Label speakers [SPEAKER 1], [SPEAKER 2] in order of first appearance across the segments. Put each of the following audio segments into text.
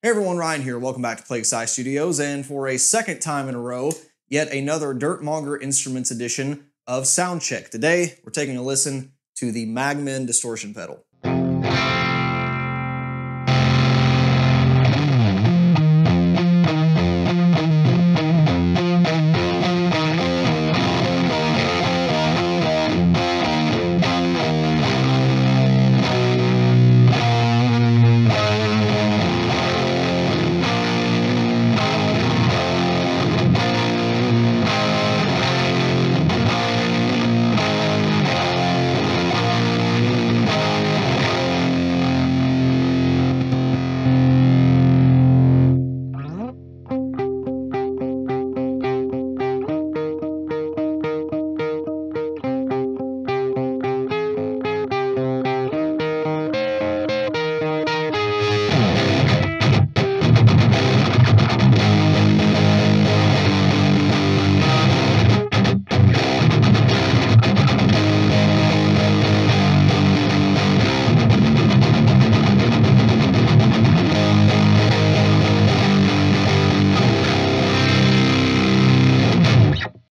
[SPEAKER 1] Hey everyone, Ryan here. Welcome back to Plague Scythe Studios, and for a second time in a row, yet another Monger Instruments edition of Soundcheck. Today, we're taking a listen to the Magmin distortion pedal.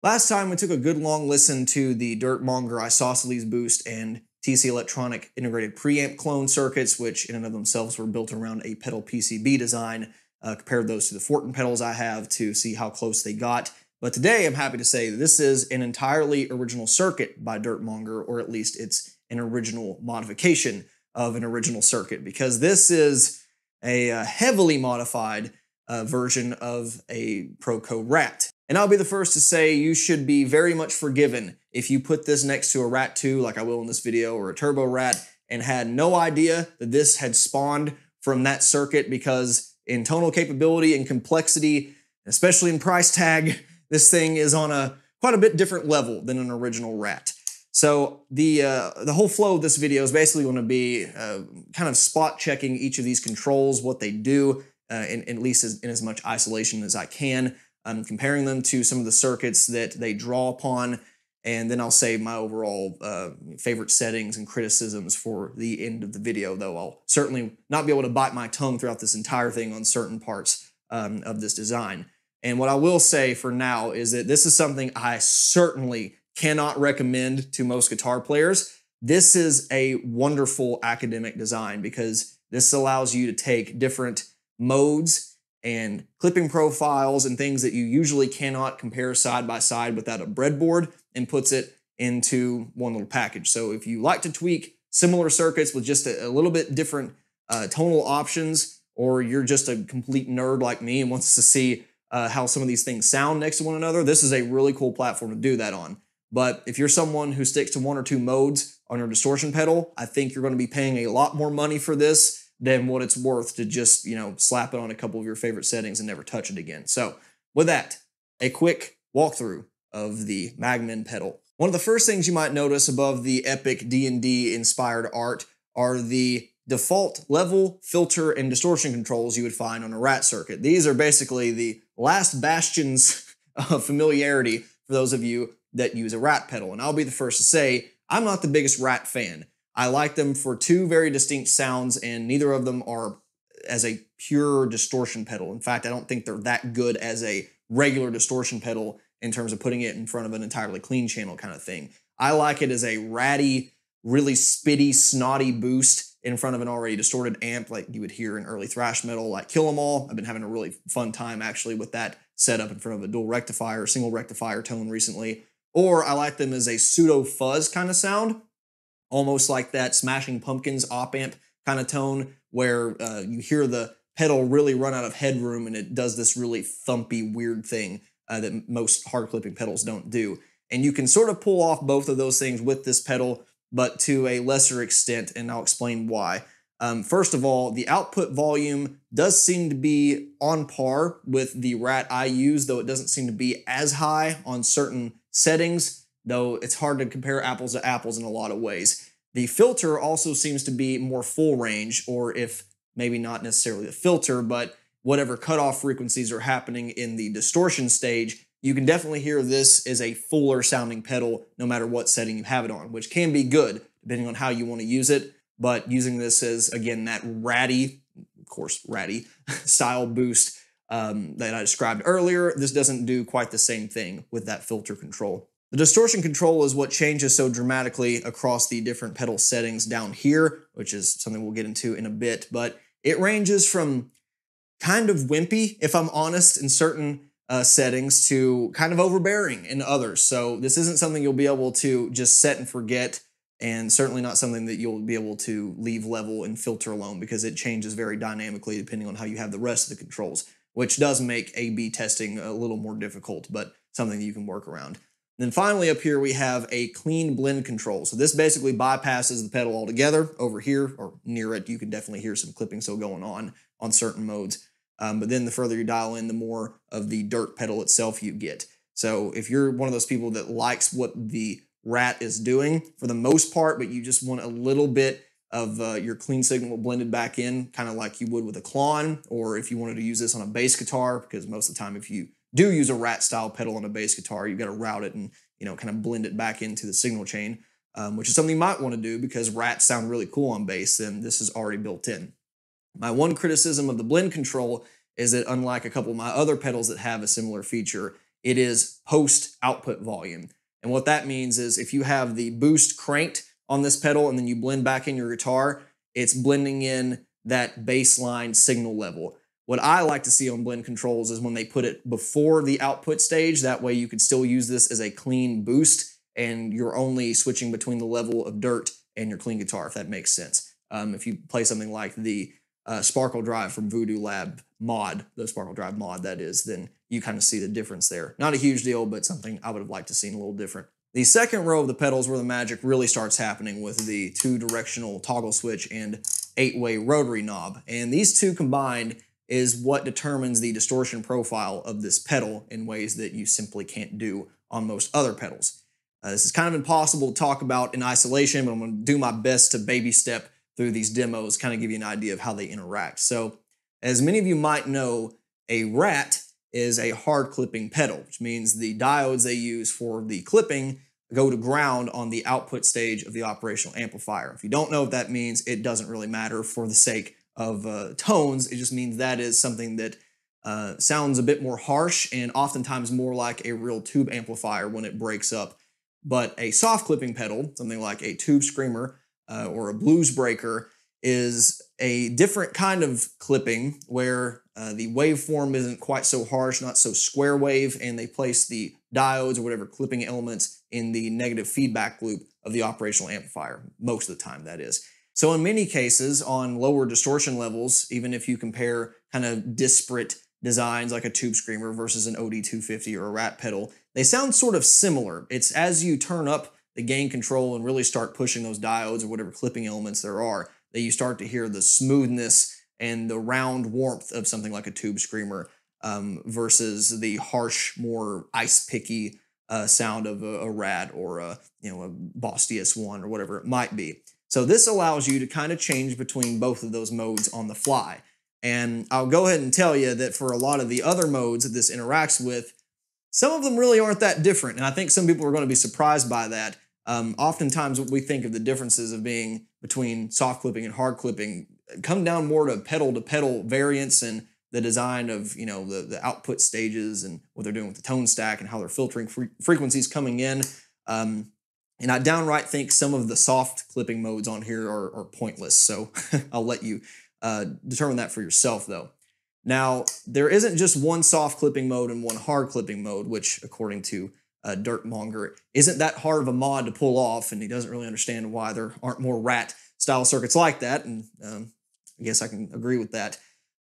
[SPEAKER 1] Last time we took a good long listen to the Monger Isosceles Boost and TC Electronic integrated preamp clone circuits, which in and of themselves were built around a pedal PCB design. Compared those to the Fortin pedals I have to see how close they got. But today I'm happy to say that this is an entirely original circuit by Monger, or at least it's an original modification of an original circuit, because this is a heavily modified version of a Proco Rat. And I'll be the first to say you should be very much forgiven if you put this next to a Rat 2, like I will in this video, or a Turbo Rat, and had no idea that this had spawned from that circuit, because in tonal capability and complexity, especially in price tag, this thing is on a quite a bit different level than an original Rat. So the whole flow of this video is basically going to be kind of spot checking each of these controls, what they do, at least in as much isolation as I can. I'm comparing them to some of the circuits that they draw upon, and then I'll save my overall favorite settings and criticisms for the end of the video, though I'll certainly not be able to bite my tongue throughout this entire thing on certain parts of this design. And what I will say for now is that this is something I certainly cannot recommend to most guitar players. This is a wonderful academic design because this allows you to take different modes and clipping profiles and things that you usually cannot compare side by side without a breadboard, and puts it into one little package. So if you like to tweak similar circuits with just a little bit different tonal options, or you're just a complete nerd like me and wants to see how some of these things sound next to one another, this is a really cool platform to do that on. But if you're someone who sticks to one or two modes on your distortion pedal, I think you're going to be paying a lot more money for this than what it's worth to just, slap it on a couple of your favorite settings and never touch it again. So with that, a quick walkthrough of the Magmin pedal. One of the first things you might notice above the epic D&D inspired art are the default level, filter, and distortion controls you would find on a Rat circuit. These are basically the last bastions of familiarity for those of you that use a Rat pedal. And I'll be the first to say, I'm not the biggest Rat fan. I like them for two very distinct sounds, and neither of them are as a pure distortion pedal. In fact, I don't think they're that good as a regular distortion pedal in terms of putting it in front of an entirely clean channel kind of thing. I like it as a ratty, really spitty, snotty boost in front of an already distorted amp like you would hear in early thrash metal like Kill 'Em All. I've been having a really fun time actually with that setup in front of a dual rectifier, single rectifier tone recently. Or I like them as a pseudo fuzz kind of sound, almost like that Smashing Pumpkins op amp kind of tone, where you hear the pedal really run out of headroom and it does this really thumpy, weird thing that most hard clipping pedals don't do. And you can sort of pull off both of those things with this pedal, but to a lesser extent, and I'll explain why. First of all, the output volume does seem to be on par with the Rat I use, though it doesn't seem to be as high on certain settings, though it's hard to compare apples to apples in a lot of ways. The filter also seems to be more full range, or if maybe not necessarily the filter, but whatever cutoff frequencies are happening in the distortion stage, you can definitely hear this as a fuller sounding pedal no matter what setting you have it on, which can be good depending on how you want to use it. But using this as, again, that ratty, course, ratty style boost that I described earlier. This doesn't do quite the same thing with that filter control. The distortion control is what changes so dramatically across the different pedal settings down here, which is something we'll get into in a bit, but it ranges from kind of wimpy, if I'm honest, in certain settings to kind of overbearing in others. So this isn't something you'll be able to just set and forget, and certainly not something that you'll be able to leave level and filter alone, because it changes very dynamically depending on how you have the rest of the controls, which does make A/B testing a little more difficult, but something that you can work around. And then finally up here we have a clean blend control. So this basically bypasses the pedal altogether. Over here or near it, you can definitely hear some clipping still going on certain modes. But then the further you dial in, the more of the dirt pedal itself you get. So if you're one of those people that likes what the Rat is doing for the most part, but you just want a little bit of your clean signal blended back in, kind of like you would with a Klon, or if you wanted to use this on a bass guitar, because most of the time if you do use a Rat style pedal on a bass guitar, you've got to route it and kind of blend it back into the signal chain, which is something you might want to do because Rats sound really cool on bass, and this is already built in. My one criticism of the blend control is that unlike a couple of my other pedals that have a similar feature, it is post output volume. And what that means is if you have the boost cranked on this pedal and then you blend back in your guitar, it's blending in that baseline signal level. What I like to see on blend controls is when they put it before the output stage. That way you could still use this as a clean boost and you're only switching between the level of dirt and your clean guitar, if that makes sense. If you play something like the Sparkle Drive from Voodoo Lab mod, the Sparkle Drive mod that is, then you kind of see the difference there. Not a huge deal, but something I would have liked to see a little different. The second row of the pedals where the magic really starts happening with the 2-directional toggle switch and 8-way rotary knob. And these two combined is what determines the distortion profile of this pedal in ways that you simply can't do on most other pedals. This is kind of impossible to talk about in isolation, but I'm going to do my best to baby step through these demos, kind of give you an idea of how they interact. So, as many of you might know, a Rat is a hard clipping pedal, which means the diodes they use for the clipping go to ground on the output stage of the operational amplifier. If you don't know what that means, it doesn't really matter for the sake of tones. It just means that is something that sounds a bit more harsh and oftentimes more like a real tube amplifier when it breaks up. But a soft clipping pedal, something like a tube screamer or a blues breaker, is a different kind of clipping where the waveform isn't quite so harsh, not so square wave, and they place the diodes or whatever clipping elements in the negative feedback loop of the operational amplifier, most of the time that is. So in many cases, on lower distortion levels, even if you compare kind of disparate designs like a tube screamer versus an OD250 or a Rat pedal, they sound sort of similar. It's as you turn up the gain control and really start pushing those diodes or whatever clipping elements there are, that you start to hear the smoothness and the round warmth of something like a tube screamer versus the harsh, more ice-picky sound of a Rat or a Boss DS1 or whatever it might be. So this allows you to kind of change between both of those modes on the fly. And I'll go ahead and tell you that for a lot of the other modes that this interacts with, some of them really aren't that different. And I think some people are going to be surprised by that. Oftentimes what we think of the differences of being between soft clipping and hard clipping come down more to pedal variance and the design of the output stages and what they're doing with the tone stack and how they're filtering frequencies coming in. And I downright think some of the soft clipping modes on here are pointless. So I'll let you determine that for yourself though. Now, there isn't just one soft clipping mode and one hard clipping mode, which according to Dirt Monger isn't that hard of a mod to pull off, and he doesn't really understand why there aren't more Rat style circuits like that, and I guess I can agree with that.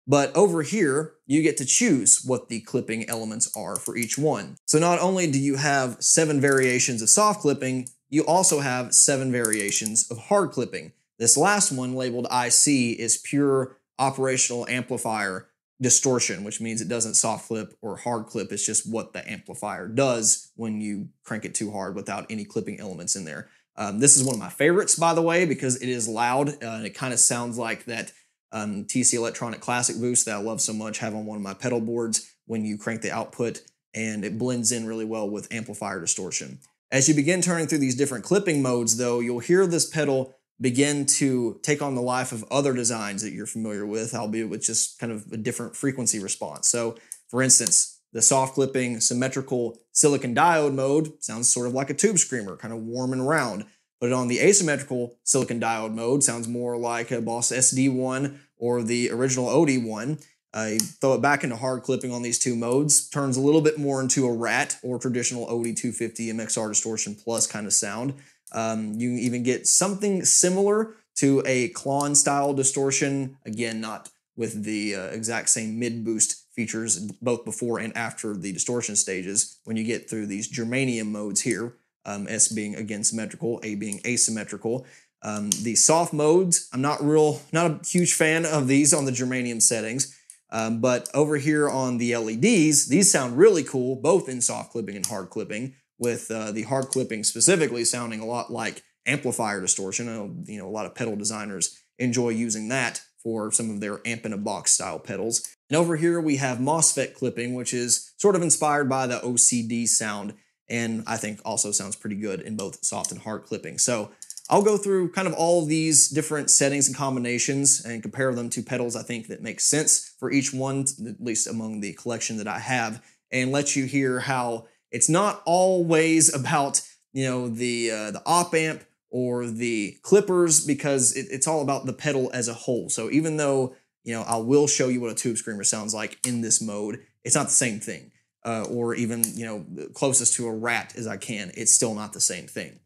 [SPEAKER 1] But over here, you get to choose what the clipping elements are for each one. So not only do you have 7 variations of soft clipping, you also have 7 variations of hard clipping. This last one, labeled IC, is pure operational amplifier distortion, which means it doesn't soft clip or hard clip. It's just what the amplifier does when you crank it too hard without any clipping elements in there. This is one of my favorites, by the way, because it is loud and it kind of sounds like that TC Electronic Classic boost that I love so much, have on one of my pedal boards when you crank the output, and it blends in really well with amplifier distortion. As you begin turning through these different clipping modes, though, you'll hear this pedal begin to take on the life of other designs that you're familiar with, albeit with just kind of a different frequency response. So, for instance, the soft clipping symmetrical silicon diode mode sounds sort of like a tube screamer, kind of warm and round. But on the asymmetrical silicon diode mode, sounds more like a Boss SD1 or the original OD1. You throw it back into hard clipping on these two modes, turns a little bit more into a rat or traditional OD250 MXR Distortion Plus kind of sound. You can even get something similar to a clone style distortion, again, not with the exact same mid-boost features both before and after the distortion stages when you get through these germanium modes here, S being again symmetrical, A being asymmetrical. The soft modes, I'm not a huge fan of these on the germanium settings, but over here on the LEDs, these sound really cool, both in soft clipping and hard clipping, with the hard clipping specifically sounding a lot like amplifier distortion. A lot of pedal designers enjoy using that for some of their amp-in-a-box style pedals. And over here we have MOSFET clipping, which is sort of inspired by the OCD sound, and I think also sounds pretty good in both soft and hard clipping. So I'll go through kind of all of these different settings and combinations and compare them to pedals I think that make sense for each one, at least among the collection that I have, and let you hear how it's not always about the op amp or the clippers, because it's all about the pedal as a whole. So even though I will show you what a tube screamer sounds like in this mode, it's not the same thing. Or even closest to a rat as I can, it's still not the same thing.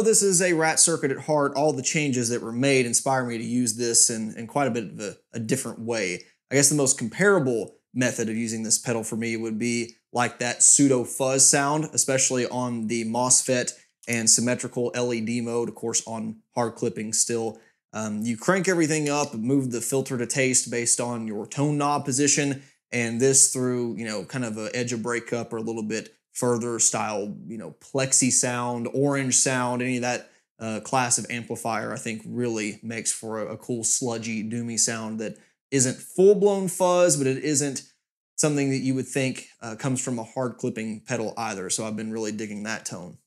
[SPEAKER 1] though this is a rat circuit at heart, all the changes that were made inspire me to use this in quite a bit of a different way. I guess the most comparable method of using this pedal for me would be like that pseudo fuzz sound, especially on the MOSFET and symmetrical LED mode, of course on hard clipping still. You crank everything up, move the filter to taste based on your tone knob position, and this through, kind of an edge of breakup or a little bit further style, plexi sound, orange sound, any of that class of amplifier, I think really makes for a cool sludgy, doomy sound that isn't full-blown fuzz, but it isn't something that you would think comes from a hard clipping pedal either. So I've been really digging that tone.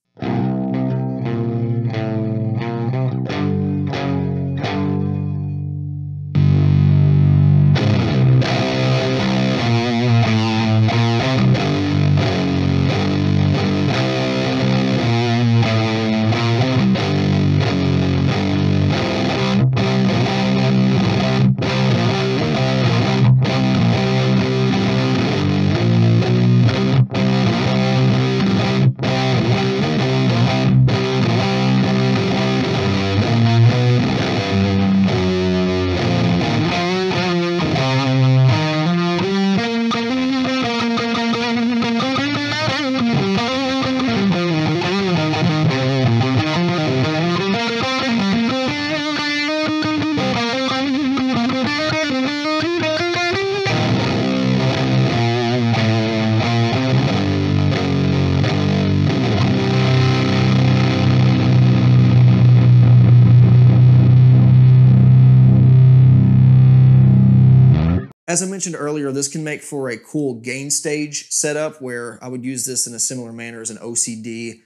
[SPEAKER 1] As I mentioned earlier, this can make for a cool gain stage setup where I would use this in a similar manner as an OCD,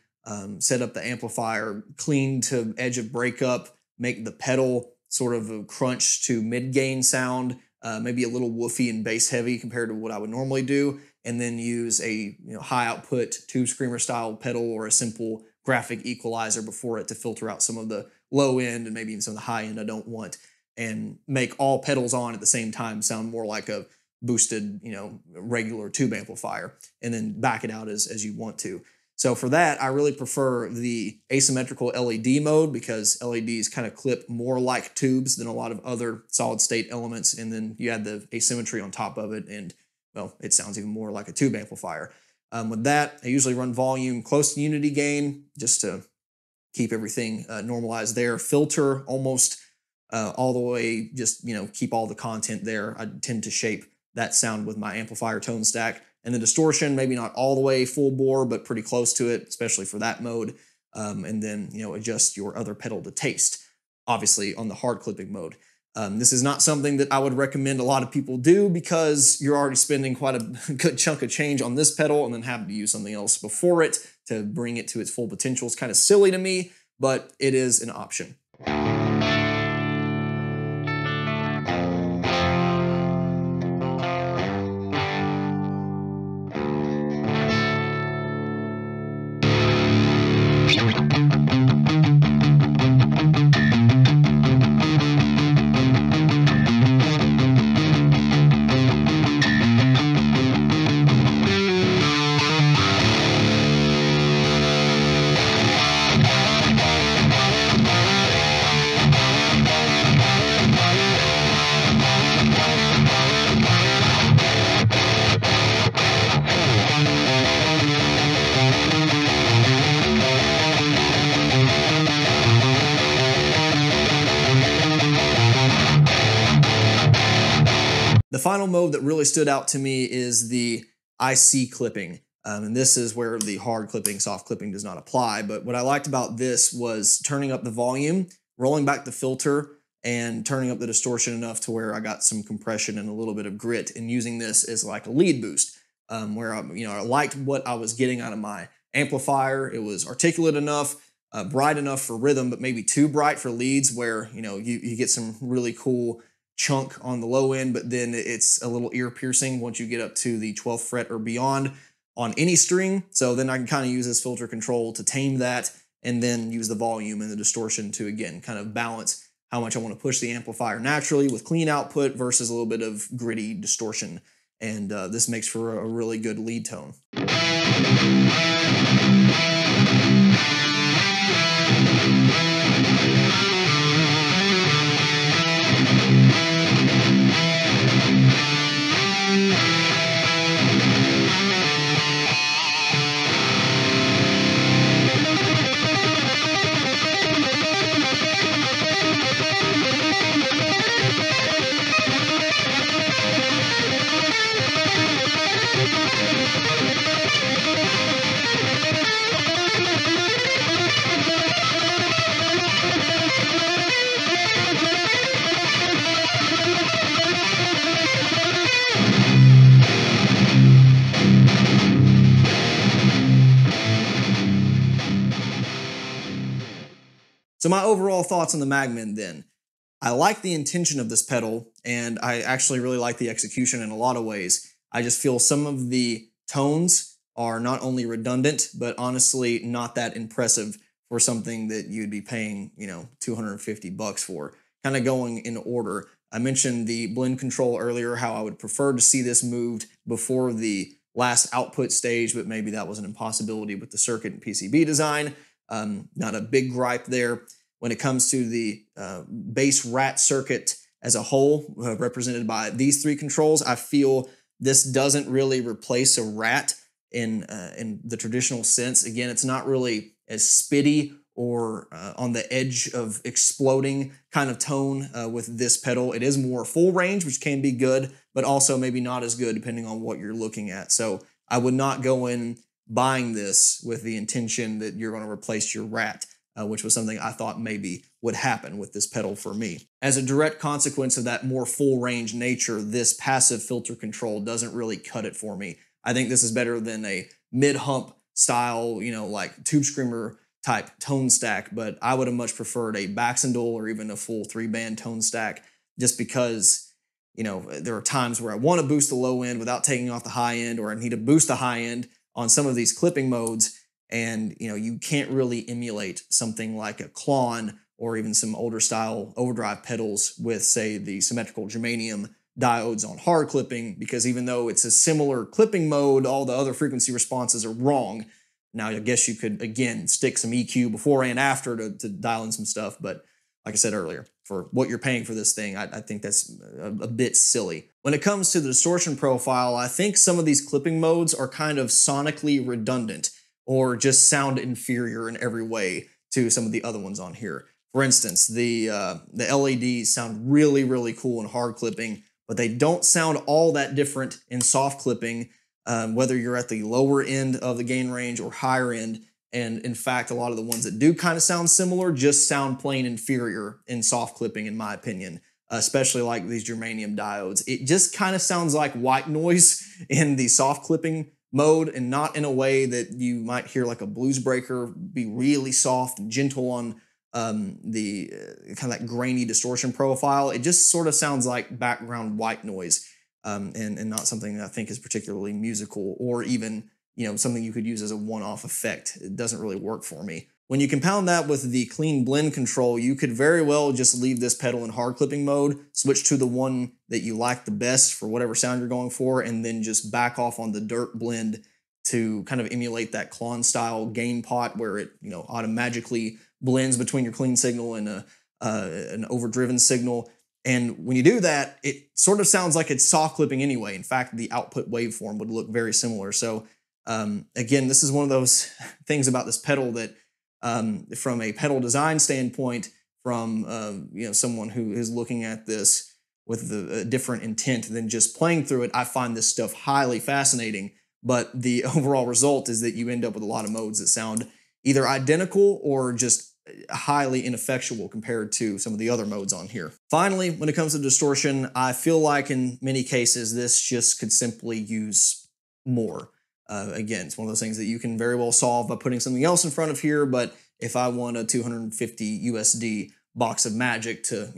[SPEAKER 1] set up the amplifier clean to edge of breakup, make the pedal sort of a crunch to mid-gain sound, maybe a little woofy and bass heavy compared to what I would normally do, and then use a high output tube screamer style pedal or a simple graphic equalizer before it to filter out some of the low end and maybe even some of the high end I don't want, and make all pedals on at the same time sound more like a boosted, regular tube amplifier, and then back it out as you want to. So for that, I really prefer the asymmetrical LED mode because LEDs kind of clip more like tubes than a lot of other solid state elements, and then you add the asymmetry on top of it, and well, it sounds even more like a tube amplifier. With that, I usually run volume close to unity gain just to keep everything normalized there. Filter almost all the way, just keep all the content there. I tend to shape that sound with my amplifier tone stack. And the distortion, maybe not all the way full bore, but pretty close to it, especially for that mode. And then adjust your other pedal to taste, obviously on the hard clipping mode. This is not something that I would recommend a lot of people do because you're already spending quite a good chunk of change on this pedal and then having to use something else before it to bring it to its full potential. It's kind of silly to me, but it is an option. The final mode that really stood out to me is the IC clipping. And this is where the hard clipping, soft clipping does not apply. But what I liked about this was turning up the volume, rolling back the filter, and turning up the distortion enough to where I got some compression and a little bit of grit, and using this as like a lead boost, where I liked what I was getting out of my amplifier. It was articulate enough, bright enough for rhythm, but maybe too bright for leads, where you get some really cool chunk on the low end, but then it's a little ear piercing once you get up to the 12th fret or beyond on any string. So then I can kind of use this filter control to tame that, and then use the volume and the distortion to, again, kind of balance how much I want to push the amplifier naturally with clean output versus a little bit of gritty distortion. And this makes for a really good lead tone. So my overall thoughts on the Magmin then. I like the intention of this pedal, and I actually really like the execution in a lot of ways. I just feel some of the tones are not only redundant, but honestly not that impressive for something that you'd be paying, $250 for. Kind of going in order. I mentioned the blend control earlier, how I would prefer to see this moved before the last output stage, but maybe that was an impossibility with the circuit and PCB design. Not a big gripe there. When it comes to the bass rat circuit as a whole, represented by these three controls, I feel this doesn't really replace a rat in the traditional sense. Again, it's not really as spitty or on the edge of exploding kind of tone with this pedal. It is more full range, which can be good, but also maybe not as good depending on what you're looking at. So I would not go in buying this with the intention that you're going to replace your rat, which was something I thought maybe would happen with this pedal for me. As a direct consequence of that more full range nature, this passive filter control doesn't really cut it for me. I think this is better than a mid-hump style, like Tube Screamer type tone stack, but I would have much preferred a Baxendal or even a full 3-band tone stack, just because, there are times where I want to boost the low end without taking off the high end, or I need to boost the high end on some of these clipping modes. And, you can't really emulate something like a Klon or even some older style overdrive pedals with, say, the symmetrical germanium diodes on hard clipping, because even though it's a similar clipping mode, all the other frequency responses are wrong. Now, I guess you could, again, stick some EQ before and after to dial in some stuff. But like I said earlier, for what you're paying for this thing, I think that's a bit silly. When it comes to the distortion profile, I think some of these clipping modes are kind of sonically redundant or just sound inferior in every way to some of the other ones on here. For instance, the LEDs sound really, really cool in hard clipping, but they don't sound all that different in soft clipping, whether you're at the lower end of the gain range or higher end. And in fact, a lot of the ones that do kind of sound similar just sound plain inferior in soft clipping, in my opinion, especially like these germanium diodes. It just kind of sounds like white noise in the soft clipping mode, and not in a way that you might hear like a blues breaker be really soft and gentle on the kind of that grainy distortion profile. It just sort of sounds like background white noise, and not something that I think is particularly musical, or even something you could use as a one-off effect. It doesn't really work for me. When you compound that with the clean blend control, you could very well just leave this pedal in hard clipping mode, switch to the one that you like the best for whatever sound you're going for, and then just back off on the dirt blend to kind of emulate that Klon style gain pot where it automatically blends between your clean signal and an overdriven signal. And when you do that, it sort of sounds like it's soft clipping anyway. In fact, the output waveform would look very similar. So again, this is one of those things about this pedal that from a pedal design standpoint, from someone who is looking at this with a different intent than just playing through it, I find this stuff highly fascinating. But the overall result is that you end up with a lot of modes that sound either identical or just highly ineffectual compared to some of the other modes on here. Finally, when it comes to distortion, I feel like in many cases this just could simply use more. Again, it's one of those things that you can very well solve by putting something else in front of here, but if I want a 250 USD box of magic to,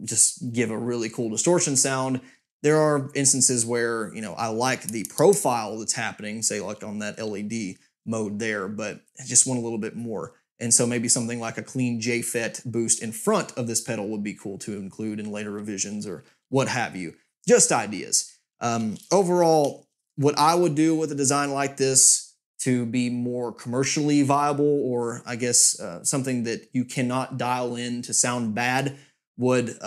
[SPEAKER 1] just give a really cool distortion sound, there are instances where, I like the profile that's happening, say like on that LED mode there, but I just want a little bit more. And so maybe something like a clean JFET boost in front of this pedal would be cool to include in later revisions or what have you. Just ideas. Overall, what I would do with a design like this to be more commercially viable, or I guess something that you cannot dial in to sound bad, would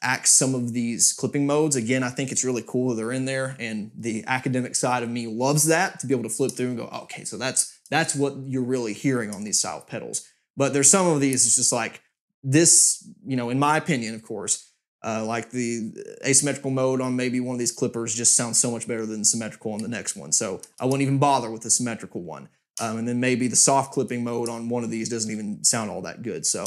[SPEAKER 1] axe some of these clipping modes. Again, I think it's really cool that they're in there, and the academic side of me loves that, to be able to flip through and go, okay, so that's what you're really hearing on these style pedals. But there's some of these, it's just like this, in my opinion, of course, like the asymmetrical mode on maybe one of these clippers just sounds so much better than symmetrical on the next one. So I wouldn't even bother with the symmetrical one. And then maybe the soft clipping mode on one of these doesn't even sound all that good. So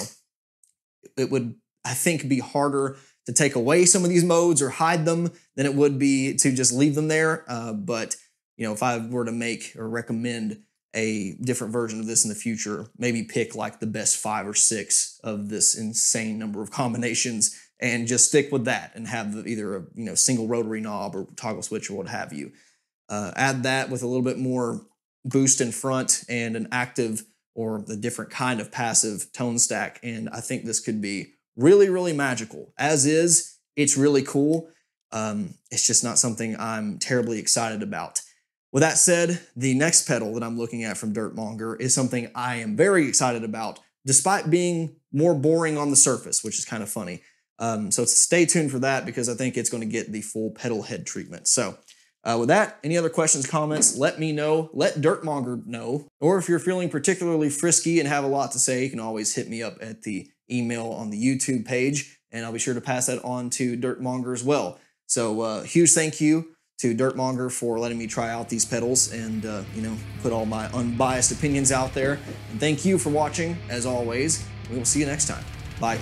[SPEAKER 1] it would, I think, be harder to take away some of these modes or hide them than it would be to just leave them there. But if I were to make or recommend a different version of this in the future, maybe pick like the best 5 or 6 of this insane number of combinations and just stick with that and have either a single rotary knob or toggle switch or what have you. Add that with a little bit more boost in front and an active or the different kind of passive tone stack, and I think this could be really, really magical. As is, it's really cool. It's just not something I'm terribly excited about. With that said, the next pedal that I'm looking at from Dirt Monger is something I am very excited about, despite being more boring on the surface, which is kind of funny. So stay tuned for that because I think it's going to get the full pedal head treatment. So with that, any other questions, comments, let me know. Let Dirt Monger know. Or if you're feeling particularly frisky and have a lot to say, you can always hit me up at the email on the YouTube page, and I'll be sure to pass that on to Dirt Monger as well. So huge thank you to Dirt Monger for letting me try out these pedals and put all my unbiased opinions out there. And thank you for watching, as always. We will see you next time. Bye.